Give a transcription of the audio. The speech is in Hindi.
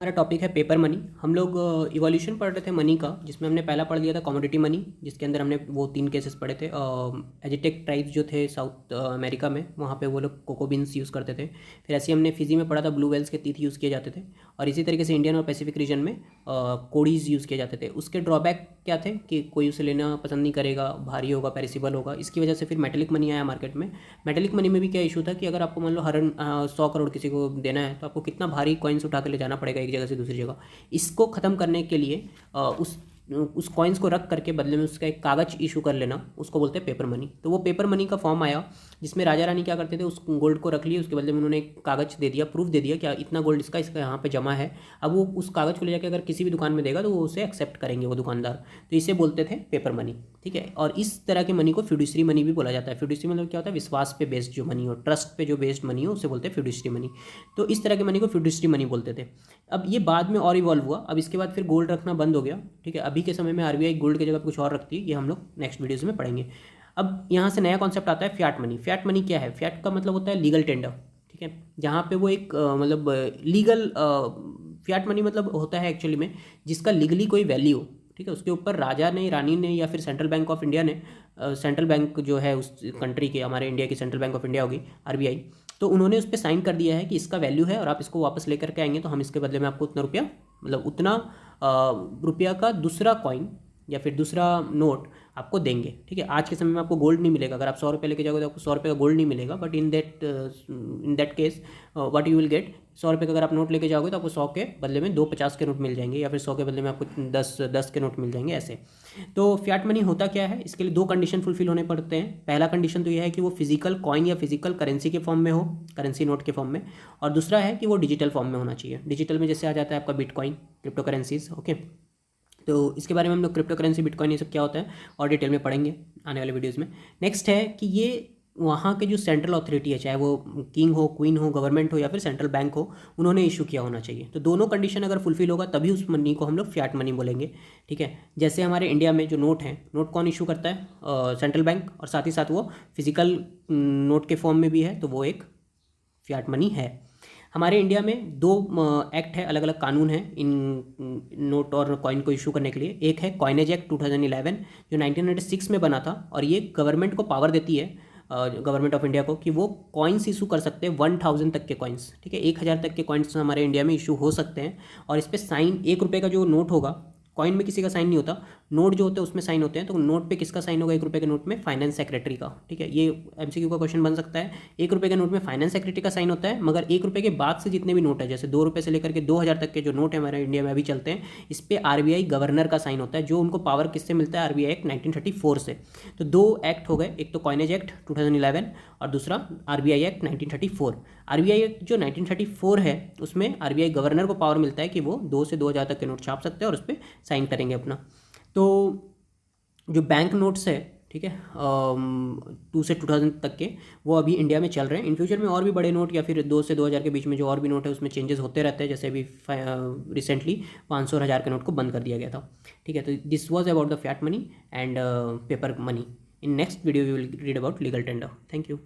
हमारा टॉपिक है पेपर मनी। हम लोग इवोल्यूशन पढ़ रहे थे मनी का, जिसमें हमने पहला पढ़ लिया था कमोडिटी मनी, जिसके अंदर हमने वो 3 केसेस पढ़े थे। एजिटेक ट्राइब्स जो थे साउथ अमेरिका में, वहाँ पे वो लोग कोको बीन्स यूज़ करते थे। फिर ऐसे ही हमने फिजी में पढ़ा था ब्लू वेल्स के टीथ यूज़ किए जाते थे। और इसी तरीके से इंडियन और पैसिफिक रीजन में कोडीज़ यूज़ किए जाते थे। उसके ड्रॉबैक क्या थे कि कोई उसे लेना पसंद नहीं करेगा, भारी होगा, पेरिसिबल होगा। इसकी वजह से फिर मेटेलिक मनी आया मार्केट में। मेटेलिक मनी में भी क्या इशू था कि अगर आपको मान लो हर 100 करोड़ किसी को देना है, तो आपको कितना भारी कॉइन्स उठा के ले जाना पड़ेगा एक जगह से दूसरी जगह। इसको ख़त्म करने के लिए उस कॉइन्स को रख करके बदले में उसका एक कागज़ इशू कर लेना, उसको बोलते हैं पेपर मनी। तो वो पेपर मनी का फॉर्म आया, जिसमें राजा रानी क्या करते थे, उस गोल्ड को रख लिए, उसके बदले में उन्होंने एक कागज़ दे दिया, प्रूफ दे दिया कि इतना गोल्ड इसका यहाँ पे जमा है। अब वो उस कागज़ को ले जाकर अगर किसी भी दुकान में देगा तो वो उसे एक्सेप्ट करेंगे वो दुकानदार। तो इसे बोलते थे पेपर मनी। ठीक है। और इस तरह की मनी को फिड्यूसरी मनी भी बोला जाता है। फिड्यूसरी मतलब क्या होता है? विश्वास पे बेस्ड जो मनी हो, ट्रस्ट पे जो बेस्ड मनी हो, उसे बोलते हैं फिड्यूसरी मनी। तो इस तरह की मनी को फिड्यूसरी मनी बोलते थे। अब ये बाद में और इवॉल्व हुआ। अब इसके बाद फिर गोल्ड रखना बंद हो गया। ठीक है। अभी के समय में आरबीआई गोल्ड की जगह पर कुछ और रखती है, ये हम लोग नेक्स्ट वीडियोज़ में पढ़ेंगे। अब यहाँ से नया कॉन्सेप्ट आता है फियाट मनी। फियाट मनी क्या है? फियाट का मतलब होता है लीगल टेंडर। ठीक है। जहाँ पे वो एक मतलब लीगल फियाट मनी मतलब होता है एक्चुअली में जिसका लीगली कोई वैल्यू हो। ठीक है। उसके ऊपर राजा ने, रानी ने, या फिर सेंट्रल बैंक ऑफ इंडिया ने, सेंट्रल बैंक जो है उस कंट्री के, हमारे इंडिया की सेंट्रल बैंक ऑफ इंडिया होगी आरबीआई, तो उन्होंने उस पर साइन कर दिया है कि इसका वैल्यू है और आप इसको वापस लेकर के आएंगे तो हम इसके बदले में आपको उतना रुपया, मतलब उतना रुपया का दूसरा कॉइन या फिर दूसरा नोट आपको देंगे। ठीक है। आज के समय में आपको गोल्ड नहीं मिलेगा। अगर आप 100 रुपये लेके जाओगे तो आपको 100 रुपये का गोल्ड नहीं मिलेगा, but in that case what you will get, 100 रुपये का अगर आप नोट लेके जाओगे तो आपको 100 के बदले में 2 50 के नोट मिल जाएंगे, या फिर 100 के बदले में आपको 10 के नोट मिल जाएंगे, ऐसे। तो फियाट मनी होता क्या है? इसके लिए 2 कंडीशन फुलफिल होने पड़ते हैं। पहला कंडीशन तो यह है कि वो फिजिकल कॉइन या फिजिकल करेंसी के फॉर्म में हो, करेंसी नोट के फॉर्म में। और दूसरा है कि वो डिजिटल फॉर्म में होना चाहिए। डिजिटल में जैसे आ जाता है आपका बिटकॉइन, क्रिप्टो करेंसीज। ओके। तो इसके बारे में हम लोग क्रिप्टो करेंसी, बिटकॉइन, ये सब क्या होता है और डिटेल में पढ़ेंगे आने वाले वीडियोज़ में। नेक्स्ट है कि ये वहाँ के जो सेंट्रल अथॉरिटी है, चाहे वो किंग हो, क्वीन हो, गवर्नमेंट हो, या फिर सेंट्रल बैंक हो, उन्होंने इशू किया होना चाहिए। तो दोनों कंडीशन अगर फुलफिल होगा तभी उस मनी को हम लोग फियाट मनी बोलेंगे। ठीक है। जैसे हमारे इंडिया में जो नोट हैं, नोट कौन इशू करता है? Central bank. और साथ ही साथ वो फिजिकल नोट के फॉर्म में भी है, तो वो एक फियाट मनी है। हमारे इंडिया में 2 एक्ट है, अलग अलग कानून हैं इन नोट और कॉइन को इशू करने के लिए। एक है कॉइनेज एक्ट 2011 जो 1996 में बना था, और ये गवर्नमेंट को पावर देती है, गवर्नमेंट ऑफ इंडिया को, कि वो कॉइन्स इशू कर सकते हैं 1000 तक के कॉइन्स। ठीक है। 1000 तक के कॉइन्स हमारे इंडिया में इशू हो सकते हैं। और इस पर साइन, 1 रुपये का जो नोट होगा, कॉइन में किसी का साइन नहीं होता, नोट जो होते हैं उसमें साइन होते हैं। तो नोट पे किसका साइन होगा 1 रुपये के नोट में? फाइनेंस सेक्रेटरी का। ठीक है। ये एमसीक्यू का क्वेश्चन बन सकता है। 1 रुपये के नोट में फाइनेंस सेक्रेटरी का साइन होता है, मगर 1 रुपये के बाद से जितने भी नोट है, जैसे 2 रुपये से लेकर के 2000 तक के जो नोट है हमारे इंडिया में अभी चलते हैं, इस पर आरबीआई गवर्नर का साइन होता है, जो उनको पावर किससे मिलता है? आरबीआई एक्ट 1934 से। तो 2 एक्ट हो गए, एक तो कॉइनेज एक्ट 2011 और दूसरा आरबीआई एक्ट 1934। आरबीआई एक्ट जो 1934 है, उसमें आरबीआई गवर्नर को पावर मिलता है कि वो 2 से 2000 तक के नोट छाप सकते हैं और उस पर साइन करेंगे अपना। तो जो बैंक नोट्स है, ठीक है, 2 से 2000 तक के, वो अभी इंडिया में चल रहे हैं। इन फ्यूचर में और भी बड़े नोट या फिर 2 से 2000 के बीच में जो और भी नोट है उसमें चेंजेस होते रहते हैं। जैसे अभी रिसेंटली 500 और 1000 के नोट को बंद कर दिया गया था। ठीक है। तो this was about the fiat money and paper money. In next video we will read about legal tender. Thank you.